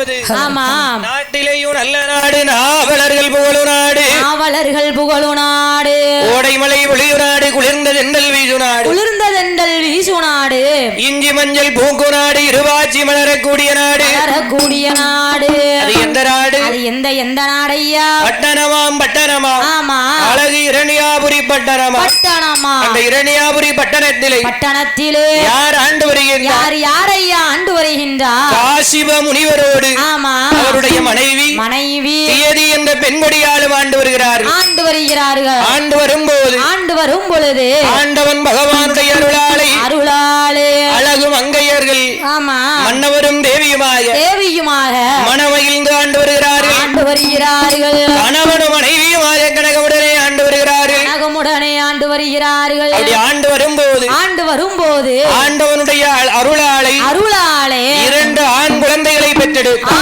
முதலாவது நாட்டிலேயும் நல்ல நாடு நாவலர்கள் புகழு நாடு ஓடைமலை ஒளியு நாடு குளிர்ந்த தெண்டல் வீசு நாடு இஞ்சி மஞ்சள் பூங்கு நாடு இருவாச்சி மலரக்கூடிய நாடு அது எந்த நாடு? எந்த நாடையா? பட்டணமாம் அழகு இரணியாபுரி பட்டணமா. அந்த இரணியாபுரி பட்டணத்திலே யார் ஆண்டு வருகின்றார்? யாரையா ஆண்டு வருகின்றார்? காசிப முனிவரோடு அவருடைய மனைவி தியதி என்ற பெண்கொடியாலும் ஆண்டு வருகிறார்கள். ஆண்டு வரும் பொழுது ஆண்டவன் பகவானுடைய அருளாலே அழகு மங்கையர்கள் மன்னவரும் தேவியுமாக மனமகிழ்ந்து ஆண்டு வருகிறார்கள். கணவனும் மனைவியுமாக கனகமுடனே ஆண்டு வருகிறார்கள். அப்படி ஆண்டு வரும்போது ஆண்டவனுடைய அருளாலே 2 ஆண் குழந்தைகளை பெற்றெடுத்தார்.